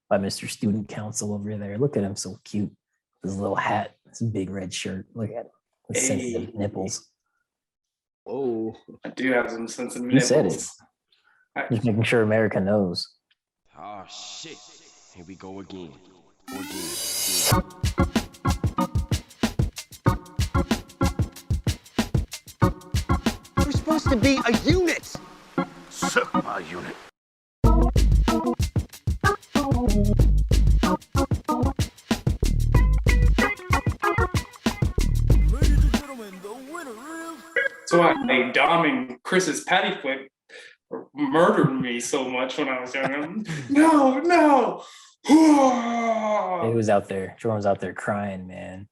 by Mr. Student Council over there. Look at him, so cute. His little hat, his big red shirt. Look at him. His sensitive nipples. Oh, I do have some sensitive You nipples. said it. Just making sure America knows. Oh shit. Here we go again. We're supposed to be a unit. Sigma unit. Ladies and gentlemen, the winner is... So I Dom and Chris's patty flip murdered me so much when I was young. No. He was out there. Jordan was out there crying, man.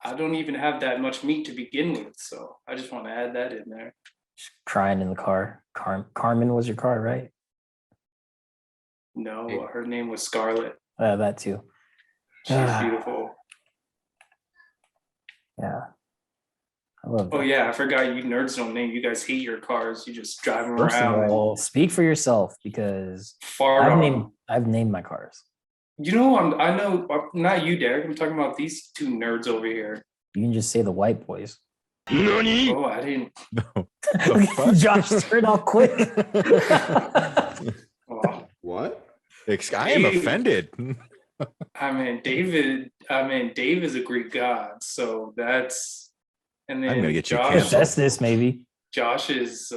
I don't even have that much meat to begin with, so I just want to add that in there. Just crying in the car. Carmen was your car, right? No, her name was Scarlett. That too. She's beautiful. Yeah. I love Oh that. yeah, I forgot you nerds don't name. You guys hate your cars. You just drive them First of around. all, speak for yourself because Far off. I've named my cars. You know, I know, not you, Derek. I'm talking about these two nerds over here. You can just say the white boys. Nani? Oh, I didn't. Josh turned off quick. Oh, what? I am offended. I mean, Dave is a Greek god, so that's. And then I'm gonna get you Josh, canceled. That's this, maybe. Josh is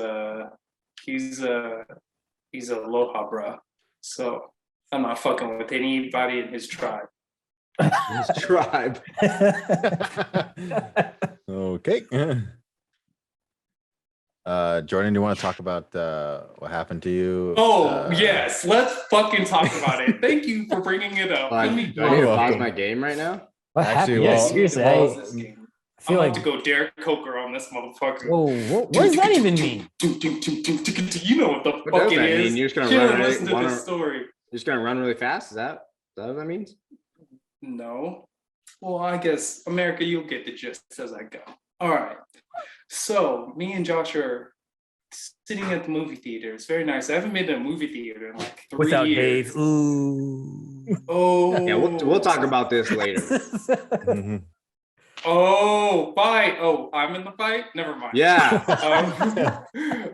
he's a aloha bra. So I'm not fucking with anybody in his tribe. His tribe. Okay. Jordan, do you want to talk about what happened to you? Oh yes, let's fucking talk about it. Thank you for bringing it up. Let me Do I need to go. pause my game right now? What Actually, happened? Yeah, well- seriously. Pause I this game. feel I'm like. about to go Derek Coker on this motherfucker. Whoa, what does that even mean? You know what the What fuck does it that is. mean? You're just gonna Chill run and it, listen to wanna- this story. You're just gonna run really fast? Is that what that means? No. Well, I guess America, you'll get the gist as I go. All right. So me and Josh are sitting at the movie theater. It's very nice. I haven't been to a movie theater in like 3 Without years. Dave. Ooh. Oh. Yeah, we'll talk about this later. Mhm. Oh, fight. Oh, I'm in the fight? Never mind. Yeah.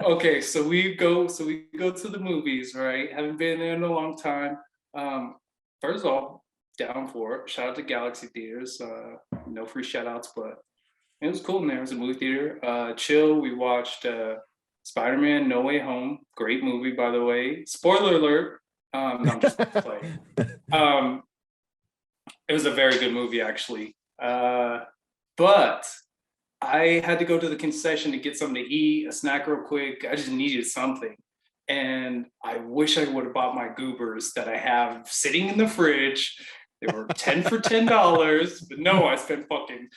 Okay, so we go to the movies, right? Haven't been there in a long time. First of all, down for it. Shout out to Galaxy Theaters. No free shout outs, but it was cool in there. It was a movie theater. Chill. We watched Spider-Man No Way Home. Great movie, by the way. Spoiler alert. No, I'm just playing. It was a very good movie, actually. But I had to go to the concession to get something to eat, a snack real quick. I just needed something. And I wish I would have bought my goobers that I have sitting in the fridge. They were 10 for $10, but no, I spent fucking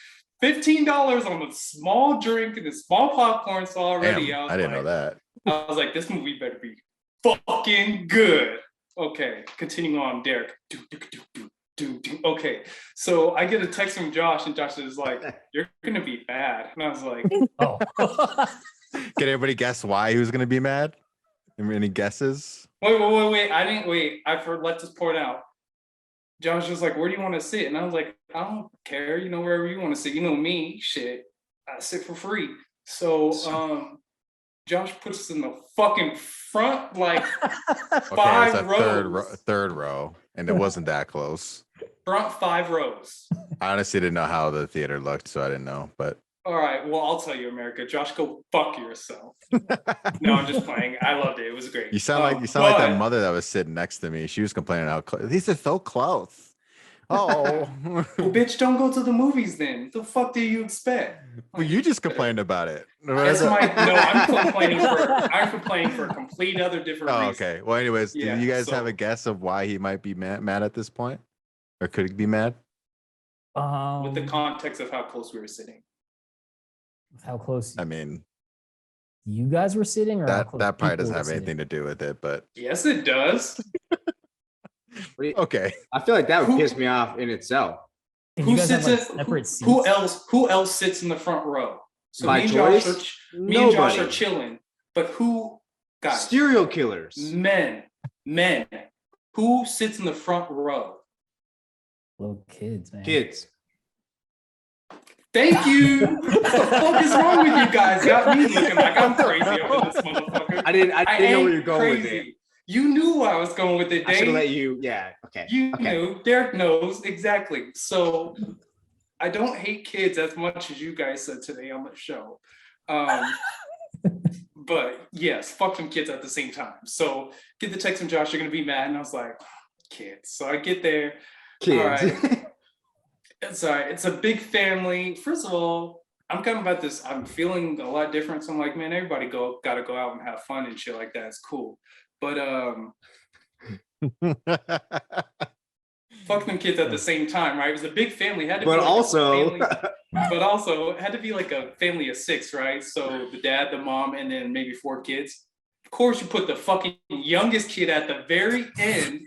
$15 on a small drink and a small popcorn. So already Damn, I didn't know that. I was like, this movie better be fucking good. Okay, continuing on, Derek. Okay, so I get a text from Josh, and Josh is like, "You're gonna be bad," and I was like, Oh. Can everybody guess why he was going to be mad? Any guesses? "Wait! I didn't wait. Let's just pour it out." Josh was like, "Where do you want to sit?" And I was like, "I don't care. You know, wherever you want to sit. You know me, shit. I sit for free." So, Josh puts us in the fucking front, like Okay, five it's a rows. third row, and it wasn't that close. Front 5 rows. I honestly didn't know how the theater looked, so I didn't know. But All right, well, I'll tell you, America. Josh, go fuck yourself. No, I'm just playing. I loved it. It was great. you sound like that mother that was sitting next to me. She was complaining how these are so close. Oh, Well, bitch, don't go to the movies then. What the fuck do you expect? well, you just complained about it. I'm complaining for a complete other different Oh, reason. okay. Well, anyways, Yeah, do you guys so- have a guess of why he might be mad at this point, or could he be mad? With the context of how close we were sitting. How close I mean, you guys were sitting, or how that close that probably people doesn't were have sitting? anything to do with it, but Yes, it does. okay. I feel like that would piss me off in itself. Did Who you guys have, sits like, in? separate seats? Who else sits in the front row? So By me and Josh choice? me and Josh Nobody. are chilling. But who, guys? Serial killers. Men. Who sits in the front row? Little kids, man. Kids. Thank you. What the fuck is wrong with you guys? Got me looking like I'm crazy over this motherfucker. I didn't know where ain't you're going with it. crazy. You knew I was going with it, I should Dave. have let you. Yeah. Okay. You okay. knew. Derek knows exactly. So I don't hate kids as much as you guys said today on the show. But yes, fuck them kids at the same time. So get the text from Josh, you're gonna be mad. And I was like, kids. So I get there. Kids. All right. It's all right. It's a big family. First of all, I'm kind of about this. I'm feeling a lot different. So I'm like, man, everybody gotta go out and have fun and shit like that. It's cool. But fuck them kids at the same time, right? It was a big family. It had to But be like also- it had to be like a family of 6, right? So the dad, the mom, and then maybe 4 kids. Of course, you put the fucking youngest kid at the very end,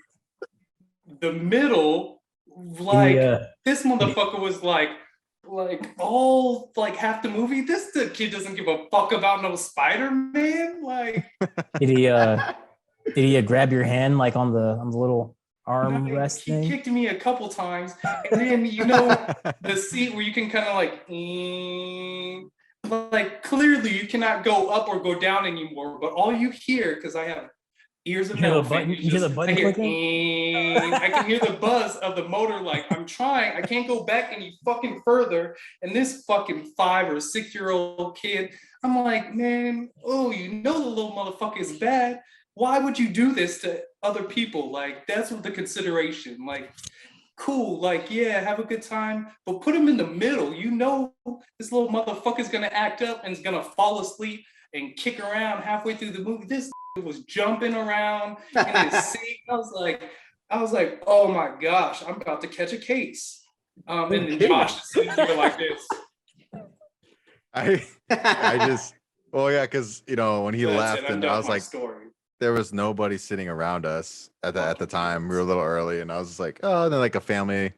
the middle. Like this motherfucker was like all like half the movie. The kid doesn't give a fuck about no Spider-Man. Like did he grab your hand like on the little arm rest he thing? kicked me a couple times, and then the seat where you can kind of like clearly you cannot go up or go down anymore. But all you hear, because I have ears of You hear metal, the button? fingers, You hear the button I hear, clicking? I can hear the buzz of the motor. Like I'm trying, I can't go back any fucking further. And this fucking 5 or 6-year-old kid, I'm like, man, oh, you know the little motherfucker is bad. Why would you do this to other people? Like that's what the consideration. Like, cool, like yeah, have a good time, but put him in the middle. You know, this little motherfucker's gonna act up and is gonna fall asleep and kick around halfway through the movie. This was jumping around in his seat. I was like, oh my gosh, I'm about to catch a case. And then Josh is sitting here like this. I just, well, yeah, because when he That's left, it, I'm and done I with was my like, story. there was nobody sitting around us at the time. We were a little early, and I was just like, oh, and then like a family,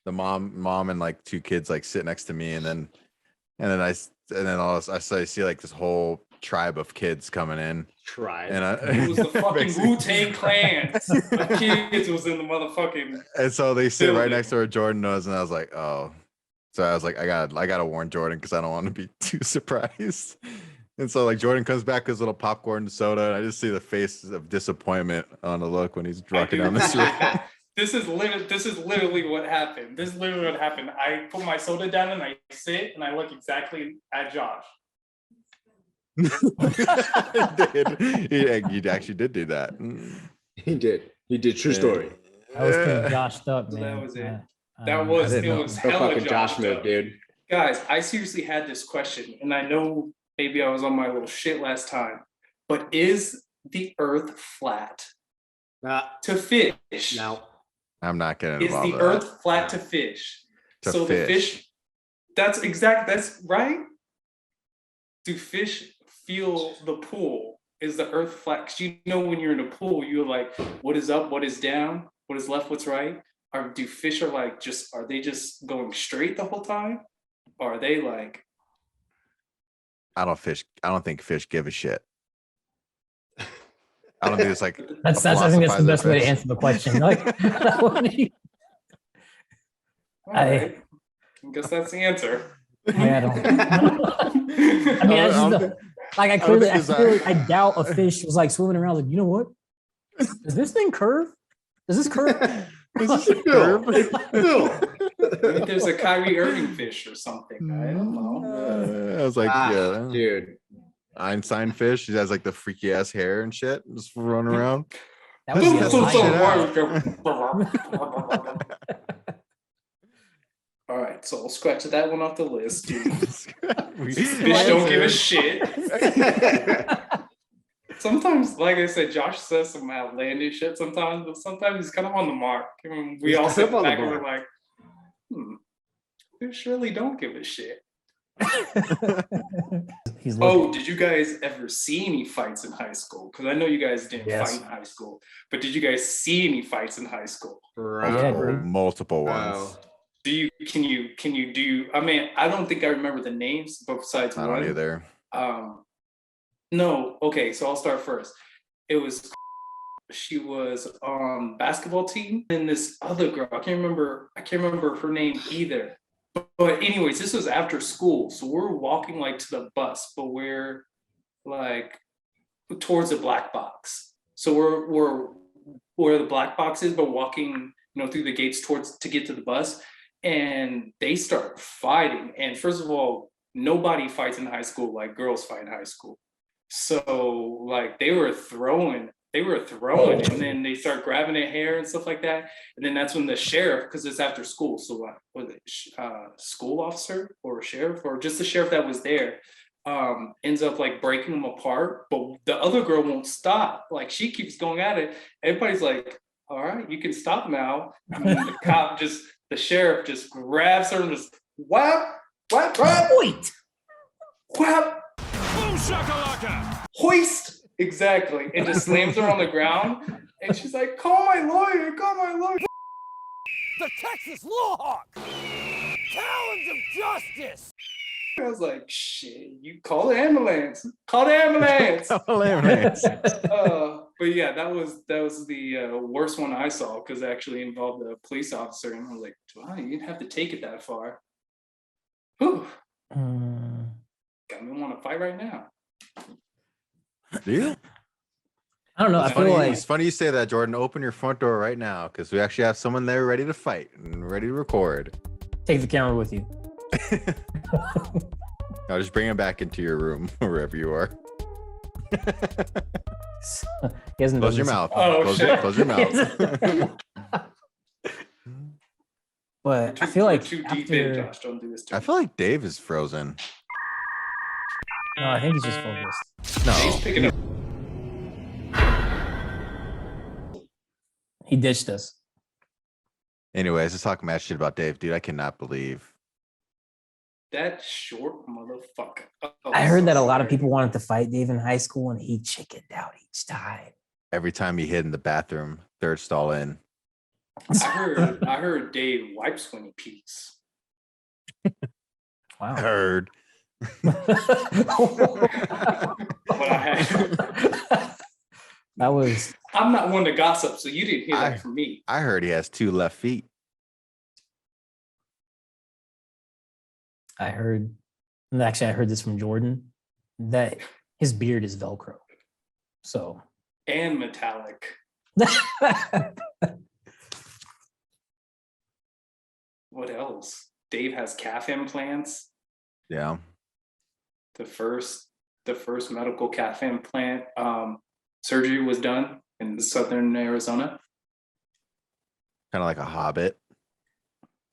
the mom and like 2 kids like sit next to me, and then I see like this whole tribe of kids coming in. Tribe. And It was the fucking Wu-Tang Clan. The kids was in the motherfucking. And so they sit right building. next to where Jordan was, and I was like, oh. So I was like, I gotta warn Jordan because I don't want to be too surprised. And so like Jordan comes back with his little popcorn and soda, and I just see the face of disappointment on the look when he's walking down the street. This is literally what happened. This is literally what happened. I put my soda down and I sit and I look exactly at Josh. He actually did do that. He did. True story. I was pretty joshed up, So man. that was it. I That don't know. was didn't it know. was So hella fucking Josh joshed move, up. dude. Guys, I seriously had this question, and I know maybe I was on my little shit last time, but is the earth flat to fish? No. I'm not getting Is involved the with that. earth flat to fish? To So the fish, that's right. Do fish feel the pull? Is the earth flat? Because when you're in a pool, you're like, what is up, what is down, what is left, what's right? Or do fish are they just going straight the whole time? Or are they like, I don't think fish give a shit. I don't think it's like I think that's the best way to fish. answer the question. Like, what do you- all right, I guess that's the answer. I don't. I mean, I don't think- like I don't think it's I doubt a fish was like swimming around. Like, you know what? Does this thing curve? Does this curve? Maybe there's a Kyrie Irving fish or something. I don't know. I was like, yeah, Dude. Einstein fish. He has like the freaky ass hair and shit, just running around. That would be a Boom, sign. boom, All right, so we'll scratch that one off the list, dude. We- Fish don't give a shit. Sometimes, like I said, Josh says some outlandish shit sometimes, but sometimes he's kind of on the mark. I mean, we He's all kind sit of on the back and we're mark. like, fish really don't give a shit. He's looking. Oh, did you guys ever see any fights in high school? Because I know you guys didn't Yes. fight in high school, but did you guys see any fights in high school? Yeah, dude. Multiple ones. Oh. Can you do? I mean, I don't think I remember the names, but besides I one, don't either. no. Okay, so I'll start first. It was she was on basketball team, and this other girl, I can't remember her name either. But anyways, this was after school, so we're walking like to the bus, but we're like towards the black box. So we're where the black box is, but walking, through the gates to get to the bus, and they start fighting. And first of all, nobody fights in high school like girls fight in high school. So like they were throwing, and then they start grabbing their hair and stuff like that. And then that's when the sheriff, because it's after school, so what was it, school officer or sheriff or just the sheriff that was there, ends up like breaking them apart. But the other girl won't stop. Like she keeps going at it. Everybody's like, all right, you can stop now. And then the sheriff just grabs her and just whap, Wait. whap, Boom shakalaka! hoist. Exactly. And just slams her on the ground. And she's like, call my lawyer. The Texas Lawhawk! Talons of justice! I was like, shit, you call the ambulance. Call the ambulance. Hilarious. But yeah, that was the worst one I saw, because it actually involved a police officer. And I was like, wow, you didn't have to take it that far. Whew. Got me want to fight right now. Do you? I don't know. I It's feel Funny, like it's funny you say that, Jordan. Open your front door right now because we actually have someone there ready to fight and ready to record. take the camera with you. I'll just bring him back into your room, wherever you are. He hasn't Close done your this- mouth. Oh, Close your mouth. But I feel like too deep in, after, Josh. Don't do this to I me. feel like Dave is frozen. no, I think he's just focused. No. He's picking up. He ditched us. Anyways, let's talk mad shit about Dave, dude. I cannot believe. That short motherfucker. Oh, I heard that a lot of sorry. people wanted to fight Dave in high school, and he chickened out each time. Every time he hid in the bathroom, third stall in. I heard Dave wipes when he pees. Wow. Heard. But I'm not one to gossip, so you didn't hear that from me. I heard he has 2 left feet. I heard, and actually, I heard this from Jordan, that his beard is Velcro. So, And metallic. What else? Dave has calf implants. Yeah. The first medical calf implant surgery was done in southern Arizona. Kind of like a hobbit.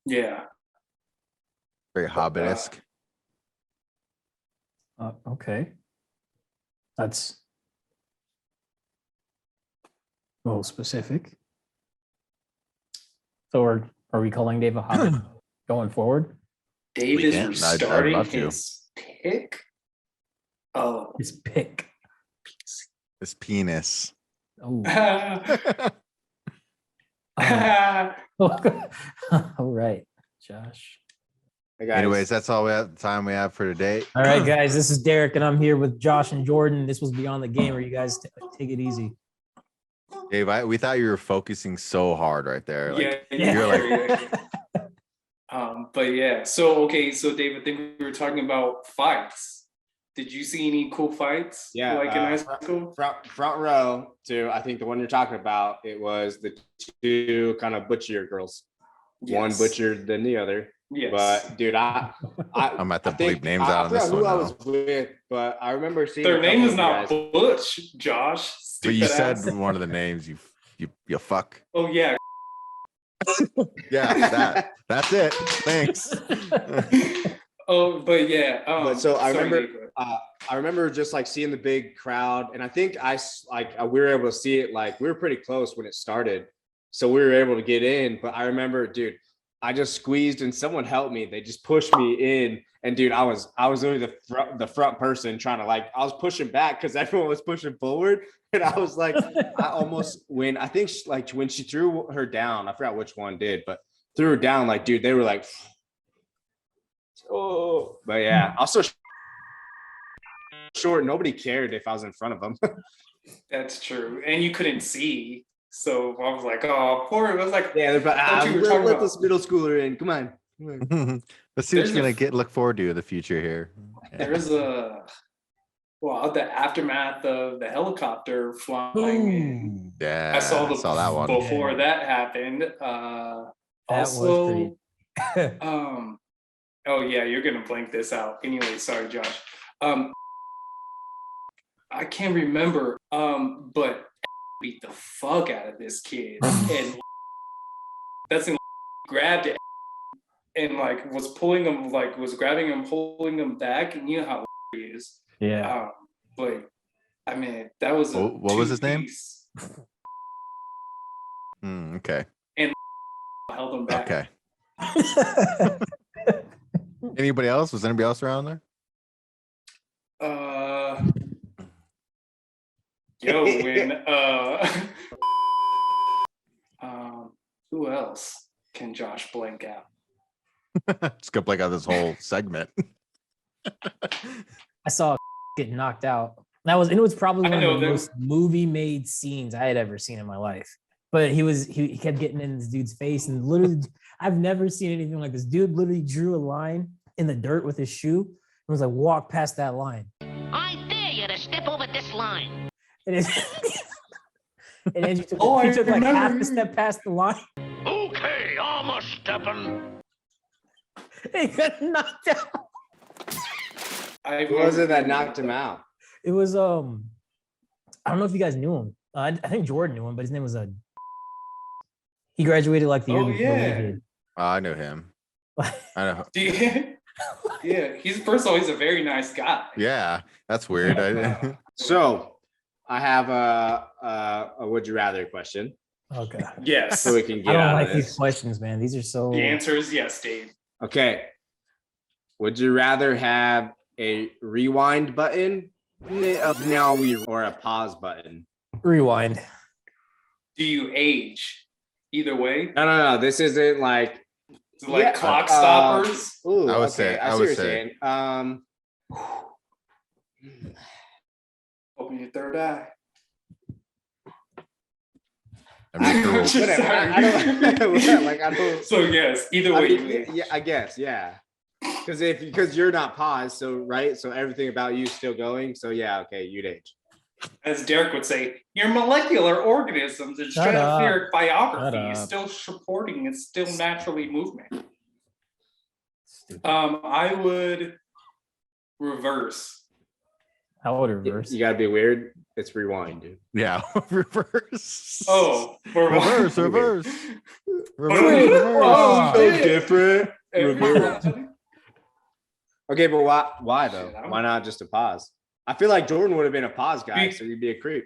Yeah. Very hobbit-esque. okay. That's a little specific. So, are we calling Dave a hobbit going forward? Dave We is can. I'd restarting love to. his pick. Oh. His pick. His penis. Oh. Hey All right, Josh. Hey, guys. Anyways, that's all the time we have for today. All right, guys. This is Derek, and I'm here with Josh and Jordan. This was Beyond the Gamer. You guys take it easy. Dave, we thought you were focusing so hard right there. Like, yeah, you're like- but yeah, so David, I think we were talking about fights. Did you see any cool fights? Yeah, like in high school. front row to, I think the one you're talking about, it was the 2 kind of butchier girls. One Yes. butchered than the other. Yes. But dude, I'm I'm at to bleep names out on forgot this who one I now. was with, but I remember seeing Their a name couple is of not guys. Butch, Josh. But you Stupid said ass. one of the names. You fuck. Oh yeah. Yeah, that's it. Thanks. Oh, but yeah. But so I sorry, remember- Dave, I remember just like seeing the big crowd, and I think we were able to see it. Like we were pretty close when it started, so we were able to get in. But I remember, dude, I just squeezed and someone helped me. They just pushed me in, and dude, I was literally the front person trying to, like, I was pushing back because everyone was pushing forward, and I was like, I almost when I think when she threw her down, I forgot which one did, but threw her down, like, dude, they were like, oh, but yeah, also short. Nobody cared if I was in front of them. That's true. And you couldn't see. So I was like, oh, poor. I was like, Yeah, they're about, What you were talking let about. this middle schooler in. Come on. Let's see what There's you're a- gonna look forward to in the future here. there's a, well, the aftermath of the helicopter flying in. Yeah, I saw that one. before Yeah. that happened. That Also, was pretty. oh yeah, you're gonna blank this out. Anyway, sorry, Josh. I can't remember. But beat the fuck out of this kid, and that's when grabbed it and like was pulling him, like was grabbing him, pulling him back, and you know how he is. Yeah. But I mean, that was a What was his name? two-piece. Okay. Held him back. Okay. Anybody else? Was anybody else around there? Who else can Josh blank out? Just gonna blank out this whole segment. I saw get knocked out. That was, and it was probably I one know of the that- most movie-made scenes I had ever seen in my life. But he kept getting in this dude's face, and literally, I've never seen anything like this. Dude literally drew a line in the dirt with his shoe and was like, walk past that line. I dare you to step over this line. And, it, and Andrew took, Oh, he I took like half remember. a step past the line. Okay, I'm a steppin'. He got knocked out. Who was it that knocked him out? It was I don't know if you guys knew him. I think Jordan knew him, but his name was he graduated like the year Oh, before we yeah. did. I know him. I know. Yeah, he's first of all, he's a very nice guy. Yeah, that's weird. So I have a would you rather question, Okay. Yes. so we can I get don't out like of these this. questions, man. These are so. The answer is yes, Dave. Okay. Would you rather have a rewind button or a pause button? Rewind. Do you age? Either way, No. This isn't like like clock stoppers. Ooh, I would okay, say- I I see would what you're say- saying. Open your third eye. I mean, cool. Just Whatever. I don't like. I don't. So yes, either I way, mean, you yeah, age. yeah, I guess, yeah. Because you're not paused, so right, so everything about you is still going. So yeah, okay, you'd age. As Derek would say, your molecular organisms and Shut up. stratospheric biography Shut is up. still supporting, it's still naturally movement. Stupid. I would reverse. How would reverse? You gotta be weird. It's rewind, dude. Yeah, reverse. Oh, reverse. Reverse. Oh, so shit. different. Everybody- Okay, but why though? Shit, I'm- Why not just a pause? I feel like Jordan would have been a pause guy, Be- so you'd be a creep.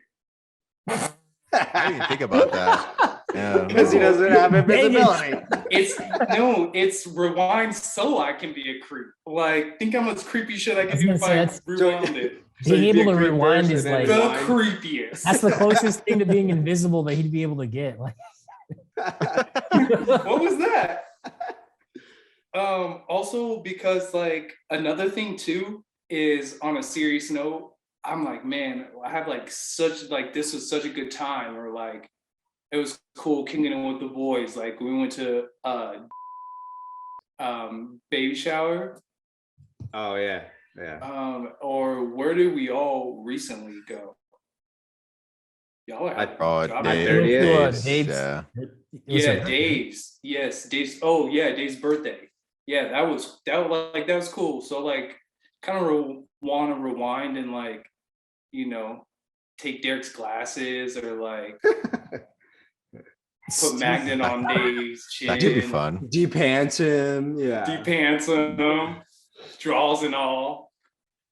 I didn't even think about that. Yeah. Because he doesn't have Dang it. invisibility. It's rewind so I can be a creep. Like, think how much creepy shit I I can was do gonna if say, I that's- rewound it. So Being you'd be able a to creep rewind first is and then like The rewind. creepiest. that's the closest thing to being invisible that he'd be able to get. Like, What was that? Also because like another thing too is on a serious note, I'm like, man, I have like this was such a good time, or like it was cool kicking it with the boys. Like we went to baby shower. Oh yeah, yeah. Or where did we all recently go? Y'all are having Oh, job Dave. there. Dave's- Dave's, Dave's- yeah. it was Yeah, her- Dave's. Yes, Dave's. Oh, yeah, Dave's birthday. Yeah, that was cool. So like, kind of want to rewind and like, take Derek's glasses or like put magnet on Dave's chin. That could be fun. Deep pants him. Yeah. Deep pants him, draws and all.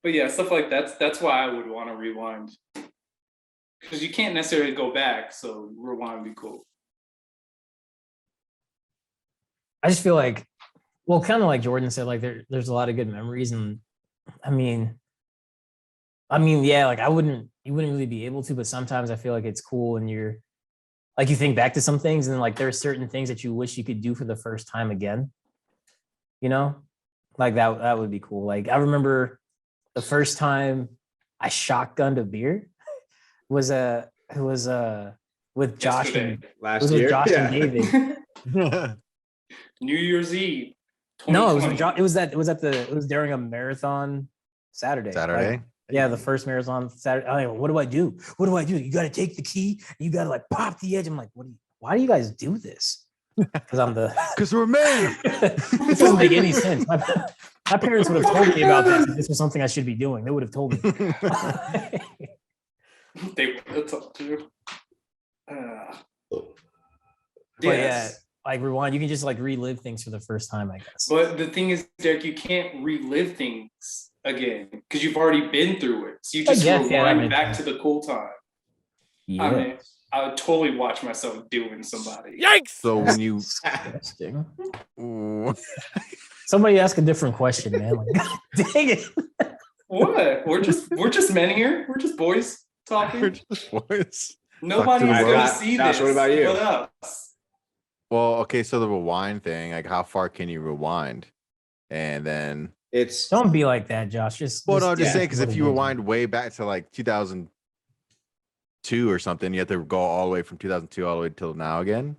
But yeah, stuff like that's why I would want to rewind. Because you can't necessarily go back, so rewind would be cool. I just feel like, well, kind of like Jordan said, like there's a lot of good memories, and I mean, yeah, like you wouldn't really be able to, but sometimes I feel like it's cool, and you're like you think back to some things, and like there are certain things that you wish you could do for the first time again. Like that would be cool. Like I remember the first time I shotgunned a beer. with Josh and Yesterday. it Last was with year. Josh and Yeah. David. New Year's Eve. No, it was with 2020. it was during a marathon Saturday. Saturday. Like, yeah, the first marathon Saturday. I'm like, what do I do? What do I do? You got to take the key. You got to like pop the edge. I'm like, why do you guys do this? Because I'm the. Because we're men. This doesn't make any sense. My parents would have told me about this if this was something I should be doing. They would have told me. They would have talked to. But yeah, like rewind, you can just like relive things for the first time, I guess. But the thing is, Derek, you can't relive things again because you've already been through it. So you just guess, yeah, that rewind makes back sense. to the cool time. Yeah. I mean, I would totally watch myself doing somebody. So when you Disgusting. Ooh. Somebody ask a different question, man. Like, God dang it. What? We're just men here. We're just boys We're talking. just boys. Nobody's the gonna world. see Josh, this. what about you? But us. Well, okay, so the rewind thing, like how far can you rewind? And then It's Don't be like that, Josh. well, no, I'm just yeah, saying because what if it you is. rewind way back to like 2002 or something, you have to go all the way from 2002 all the way till now again.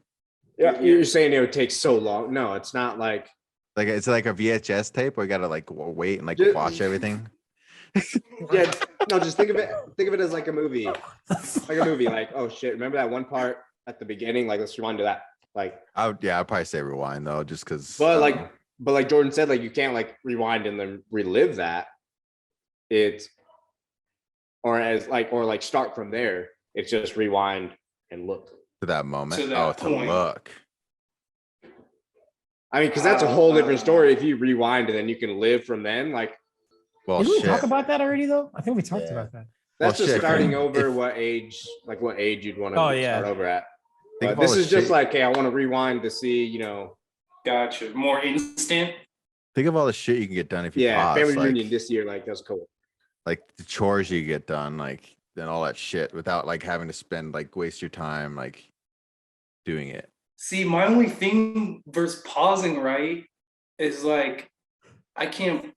yeah. You're saying it would take so long. No, it's not like Like it's like a VHS tape where you gotta like wait and like Ju- watch everything. yeah. No, just think of it as like a movie. Like, oh shit, remember that one part at the beginning? Like, let's rewind to that. Like, I'd probably say rewind though, just because. but like Jordan said, like you can't like rewind and then relive that. It's or start from there. It's just rewind and look. to that moment. To that Oh, point. to look. I mean, because that's a whole different story. If you rewind and then you can live from then, like Well, Did we shit. talk about that already though? I think we talked Yeah. about that. that's Well, just shit, starting if- over what age you'd want to Oh, yeah. start over at. Think But of all this the is just shit- like, hey, I want to rewind to see, Gotcha. More instant. Think of all the shit you can get done if you yeah, pause. family like, reunion this year, like that's cool. like the chores you get done, like and all that shit without like having to spend like waste your time like doing it. See, my only thing versus pausing, right, is like I can't,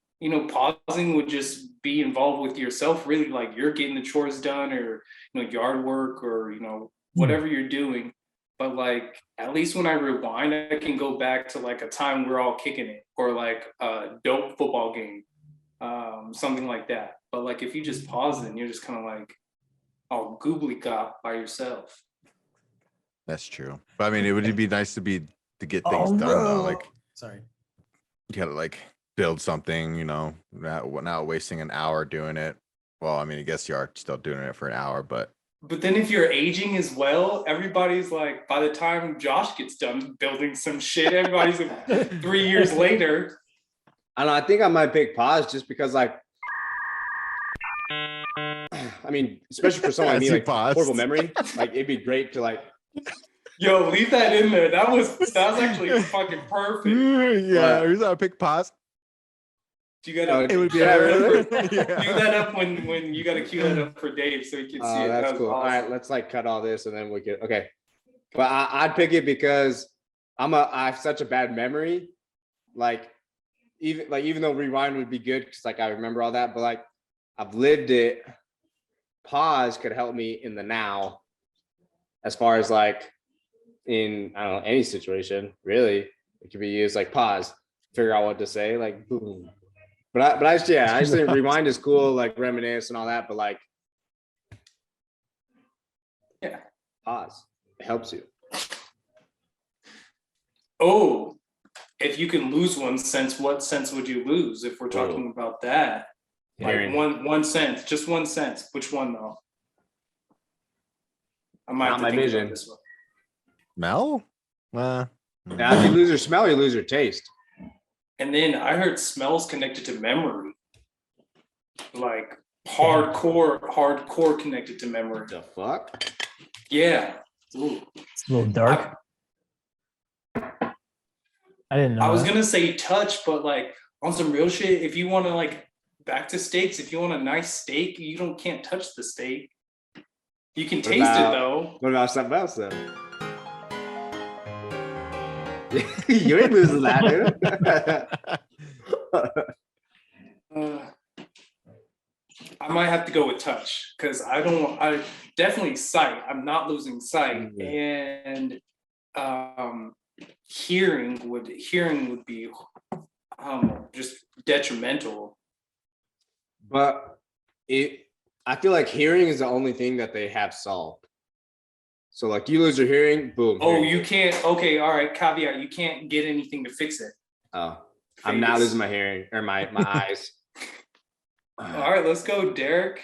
pausing would just be involved with yourself, really, like you're getting the chores done or yard work or whatever you're doing. But like at least when I rewind, I can go back to like a time we're all kicking it or like a dope football game, something like that. But like if you just pause it and you're just kind of like all goobly gop by yourself. That's true. But I mean, it would be nice to get things Oh, done no. though. Like Sorry. you gotta like build something, not wasting an hour doing it. Well, I mean, I guess you are still doing it for an hour, but But then if you're aging as well, everybody's like, by the time Josh gets done building some shit, everybody's like 3 years later. I don't know. I think I might pick pause just because, like, I mean, especially for someone like As me, you like paused. horrible memory. Like, it'd be great to like. Yo, leave that in there. That was actually fucking perfect. yeah, What? here's how I pick pause. You gotta It would be cue that hilarious. up for- Yeah. cue that up when you gotta cue that up for Dave so he can see Oh, it. that's That was cool. All awesome. right, let's like cut all this and then we could. Okay, but I'd pick it because I have such a bad memory. Like, even though rewind would be good because like I remember all that, but like I've lived it. Pause could help me in the now, as far as like in I don't know any situation really. It could be used like pause, figure out what to say, like boom. But I just think rewind is cool, like reminisce and all that. But like, Yeah. pause. It helps you. Oh, if you can lose one sense, what sense would you lose if we're talking about that? Like Hearing. one sense, just one sense. Which one though? I might Not have to my think about vision. this one. Smell? Now, if you lose your smell, you lose your taste. And then I heard smells connected to memory. Like hardcore connected to memory. The fuck? Yeah. Ooh. It's a little dark. I didn't know. I was that. gonna say touch, but like on some real shit, if you want to like back to steaks, if you want a nice steak, you can't touch the steak. You can taste about- it though. What about something else then? You ain't losing that, dude. I might have to go with touch because I definitely sight. I'm not losing sight, and hearing would be just detrimental. But I feel like hearing is the only thing that they have solved. So like you lose your hearing, boom. Oh, you can't. Okay, all right. Caveat: you can't get anything to fix it. Oh, I'm not losing my hearing or my eyes. All right, let's go, Derek.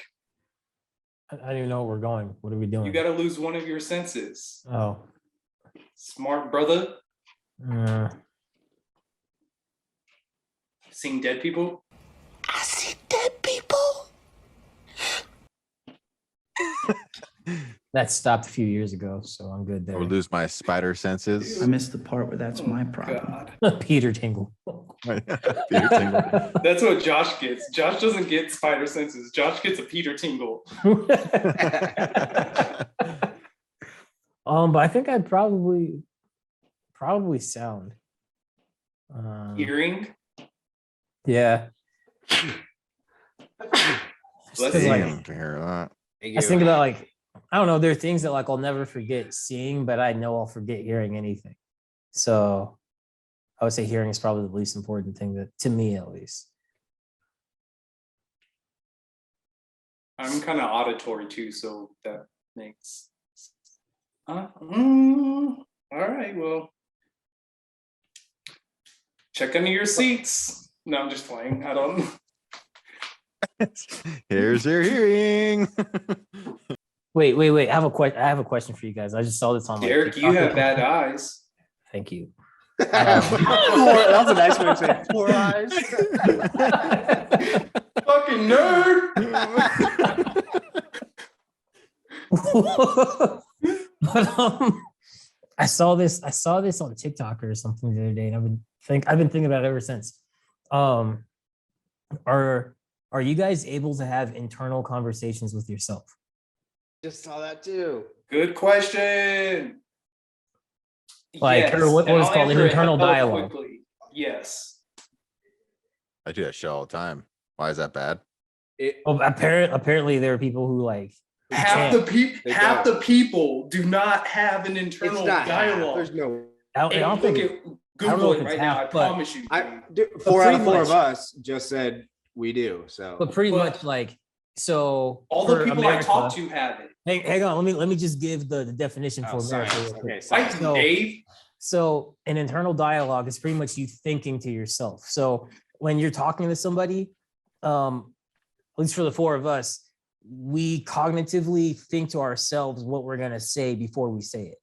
I don't even know where we're going. What are we doing? You got to lose one of your senses. Oh. Smart brother. Uh, Seeing dead people. I see dead people. that stopped a few years ago, so I'm good I there. would lose my spider senses. I missed the part where that's my problem. God. Peter Tingle. Peter Tingle. That's what Josh gets. Josh doesn't get spider senses. Josh gets a Peter Tingle. But I think I'd probably sound. Hearing. Yeah. Let's Cause, see. like, Damn, to hear that. I was thinking about like, I don't know, there are things that like I'll never forget seeing, but I know I'll forget hearing anything. So I would say hearing is probably the least important thing that to me at least. I'm kind of auditory too, so that makes. All right, well, check under your seats. No, I'm just playing. I don't. Here's your hearing. Wait. I have a question for you guys. I just saw this on like, Derek, you have bad eyes. Thank you. That's a nice way to say it. 4 eyes. Fucking nerd. But I saw this on TikTok or something the other day, and I've been thinking about it ever since. Are you guys able to have internal conversations with yourself? Just saw that too. Good question. Like, or what and is I'll called answer it internal hella dialogue. quickly. Yes. I do that shit all the time. Why is that bad? Well, apparently there are people who like Half can't. the people do not have an internal It's not dialogue. There's no. I don't think Google if it it's right now. I half, but- promise you. Four out of pretty 4 of much- us just said we do. So but pretty But- much like so. All the for people America, I talk to have it. hang on. Let me just give the definition for America. real quick. Okay, Fight sorry. So- Dave. So an internal dialogue is pretty much you thinking to yourself. So when you're talking to somebody, at least for the 4 of us, we cognitively think to ourselves what we're going to say before we say it.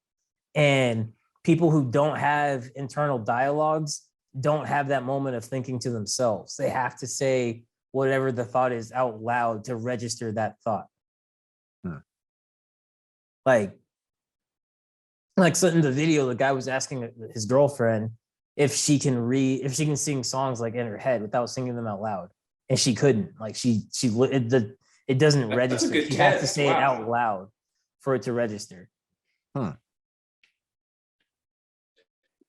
And people who don't have internal dialogues don't have that moment of thinking to themselves. They have to say whatever the thought is out loud to register that thought. Like so in the video, the guy was asking his girlfriend if she can sing songs like in her head without singing them out loud, and she couldn't. Like it doesn't That's a register. good You have to test. say it Wow. out loud for it to register.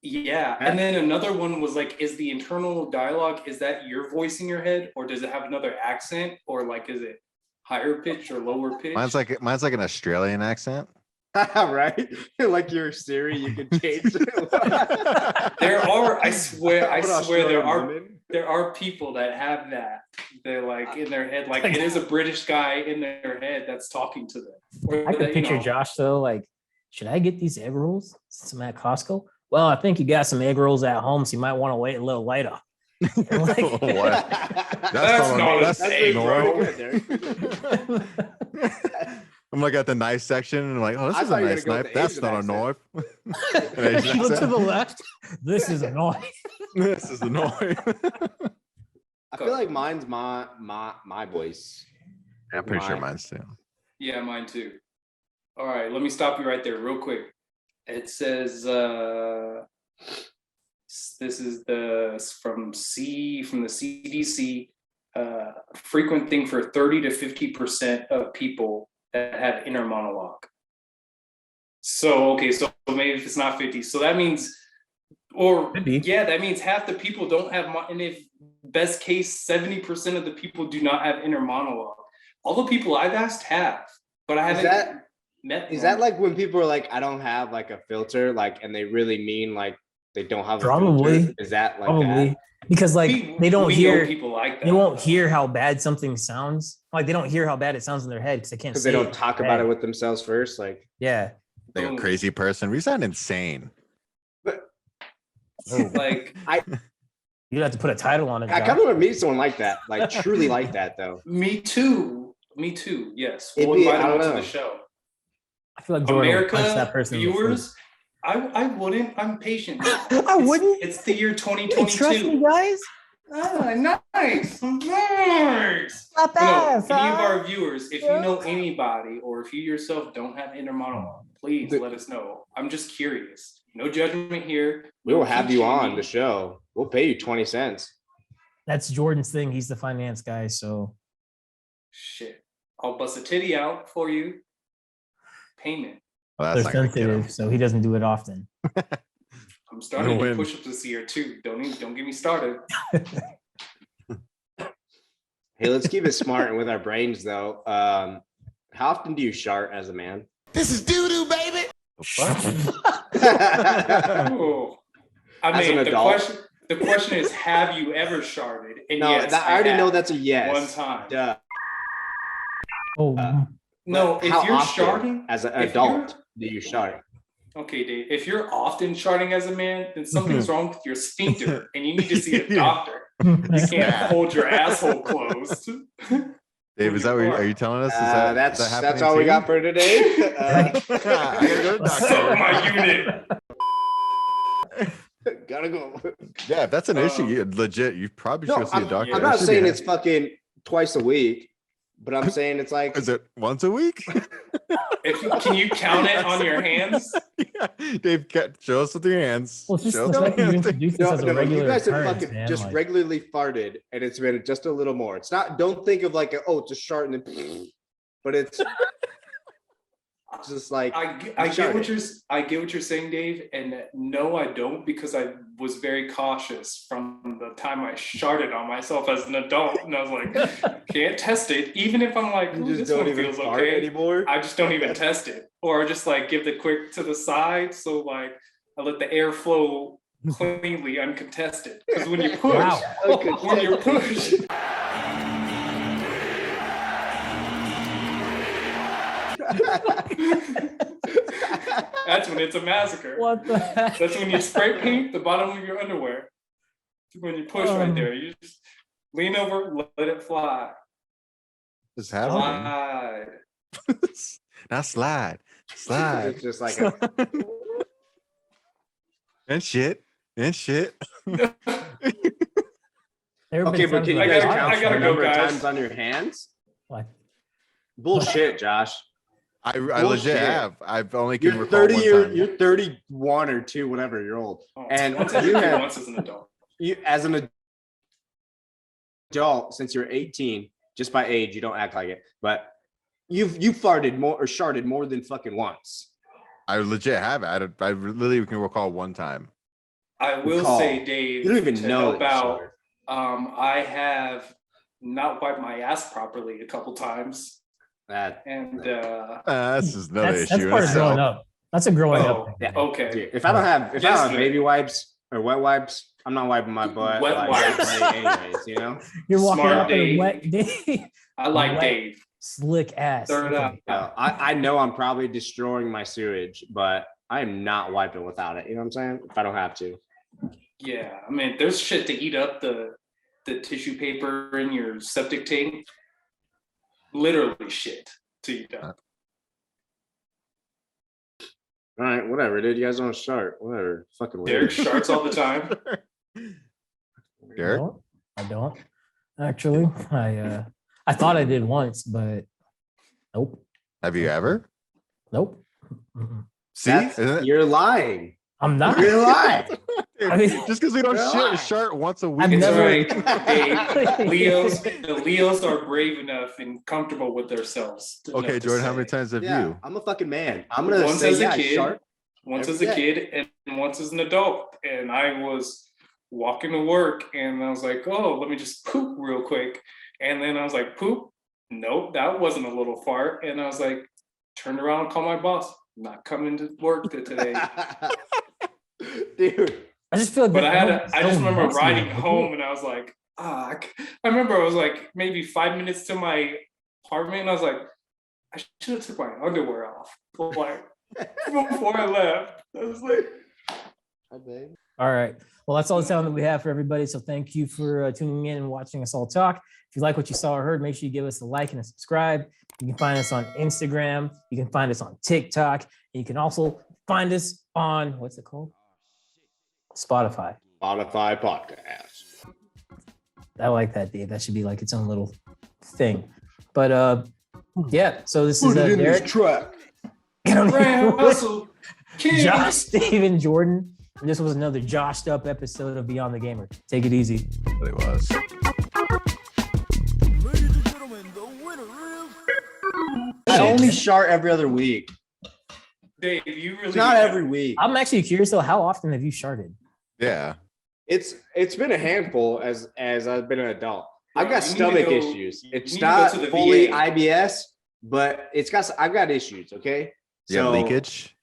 Yeah. And then another one was like, is the internal dialogue, is that your voice in your head, or does it have another accent, or like is it higher pitch or lower pitch? Mine's like an Australian accent. Right? Like your Siri, you can change it. There are, I swear What there Australian are women? there are people that have that. They're like in their head, like it is a British guy in their head that's talking to them. Or I could that, you picture know, Josh though. Like, should I get these egg rolls since I'm at Costco? Well, I think you got some egg rolls at home, so you might want to wait a little later. Like- What? That's not a that's egg normal. roll. I'm like at the knife section and I'm like, oh, this I is thought a you were nice gonna knife. go with That's the not a Asian knife. An Asian Look to accent. the left. This is annoying. This is annoying. I feel like mine's my voice. I'm pretty sure mine's too. Yeah, mine too. All right, let me stop you right there real quick. It says this is from the CDC, frequent thing for 30 to 50% of people that have inner monologue. So okay, so maybe if it's not 50, so that means, or Maybe. yeah, that means half the people don't have, and if best case 70% of the people do not have inner monologue. All the people I've asked have, but I Is haven't that met. is that like when people are like, I don't have like a filter, like, and they really mean like they don't have a Probably. filter? Is that like Probably that? because like they don't we hear know people like that. they won't hear how bad something sounds. Like they don't hear how bad it sounds in their head because they can't. Because they don't talk about it with themselves first. Like, Yeah. Like a Boom. crazy person. We sound insane. Like You'd have to put a title on it. I Josh. kind of want to meet someone like that, like truly like that, though. me too. Yes, It'd we'll be- invite I them don't to the know. show. I feel like Jordan would punch that America person. in the viewers, face. I wouldn't. I'm patient. I wouldn't. It's the year You can trust me, 2022. guys. Ah, nice. Not No, bad. any of our viewers, if you know anybody or if you yourself don't have inner monologue, please let us know. I'm just curious. No judgment here. We will No have kink you on shaming. the show. We'll pay you 20 cents. That's Jordan's thing. He's the finance guy. So Shit. I'll bust a titty out for you. Payment. Well, they're that's not gonna get him. sensitive. So he doesn't do it often. I'm starting to win. do push-ups this year too. Don't get me started. Hey, let's keep it smart and with our brains, though. How often do you shart as a man? This is doo-doo, baby. Oh. I As mean, an adult? the question is, have you ever sharded? And No, yes, I already have. know that's a yes. One time. Duh. Oh, No, if How you're often, sharding as an if adult, do you shart? Okay, Dave. If you're often sharding as a man, then something's wrong with your sphincter, and you need to see a doctor. You can't hold your asshole closed. Dave, is that what are you telling us? Is that, That's is that happening all we too? got for today. I gotta go to the Suck doctor. my unit. Gotta go. Yeah, if that's an issue, you legit, you probably should No, go see a doctor. I'm That not should saying be- it's fucking twice a week, but I'm saying it's like Is it once a week? Can you count it on your hands? Yeah. Dave, show us with your hands. well, it's just Show the us fact with that you your hands. introduced no, this as a no, regular you guys have occurrence, fucking man. just Like, regularly farted, and it's been just a little more. It's not. Don't think of like it's a shart and then, but it's just like I get what you're saying, Dave, and no, I don't, because I was very cautious from the time I sharted on myself as an adult, and I was like, can't test it, even if I'm like, you "Ooh, just this don't one even feels fart okay." anymore. I just don't even test it, or just like give the quick to the side, so like I let the air flow cleanly, uncontested. Because when you push, Wow. when you push. That's when it's a massacre. what the heck? That's when you spray paint the bottom of your underwear. When you push right there, you just lean over, let it fly. Just happening. Slide. Not slide. Slide. It's just like And shit. And shit. There have okay, been but times can you when guys I count gotta the go, number of guys. times on your hands? Like, Bullshit, Josh. I Bullshit. legit have. I've only can You're recall 30 one year, time. you're 31 or 2, whatever you're old. Oh, And once as a you kid, have once as an adult. you as an adult since you're 18, just by age, you don't act like it, but you farted more or sharted more than fucking once. I legit have it. I literally can recall one time. I will Recall. say, Dave, You don't even to know help that you out, sharted. I have not wiped my ass properly a couple times. That And This is another that's issue. in part of growing itself. up. That's a growing oh, up. yeah. okay. Dude, if I don't have Yes, baby wipes or wet wipes, I'm not wiping my butt. Wet like, wipes. anyways, you know. You're walking Smart up in a Dave. wet day, I like Wet. Dave. slick ass. Third Okay. up. I know I'm probably destroying my sewage, but I am not wiping without it. You know what I'm saying? If I don't have to. Yeah, I mean, there's shit to eat up the tissue paper in your septic tank. Literally shit to eat up. All right, whatever, dude. You guys want to start? Whatever. Fucking Derek weird. sharts all the time. Derek? I don't. Actually, I thought I did once, but nope, Have you ever? nope. Mm-mm. See? That's- Isn't it? You're lying. I'm not. You're lying. I mean, Just because we don't Really? shart once a week. I've It's never- right. Dave, the Leos are brave enough and comfortable with themselves. Okay, enough to Jordan, how many say. times have Yeah, you? I'm a fucking man. I'm gonna Once say as a yeah, kid, sharp. once every as a day. kid and once as an adult. And I was walking to work and I was like, oh, let me just poop real quick. And then I was like, poop. nope, that wasn't a little fart. And I was like, turned around and called my boss. I'm not coming to work today. Dude. I just feel like But that I just remember messy, riding like, home and I was like, I remember I was like maybe 5 minutes to my apartment and I was like, I should have took my underwear off. Like before I left. I was like, All right. Well, that's all the time that we have for everybody. So thank you for tuning in and watching us all talk. If you like what you saw or heard, make sure you give us a like and a subscribe. You can find us on Instagram. You can find us on TikTok. And you can also find us on, what's it called? Spotify. Spotify podcast. I like that, Dave. That should be like its own little thing. But yeah, so this is Derek. Truck. Ryan Russell, King. Josh, Steven, Jordan. And this was another Joshed up episode of Beyond the Gamer. Take it easy. But it was. I only shart every other week. Dave, you really It's not every week. I'm actually curious though, how often have you sharted? Yeah. It's been a handful as I've been an adult. I've got You need to stomach go- issues. you It's need to go not to the fully VA. IBS, but I've got issues. Okay. You have leakage.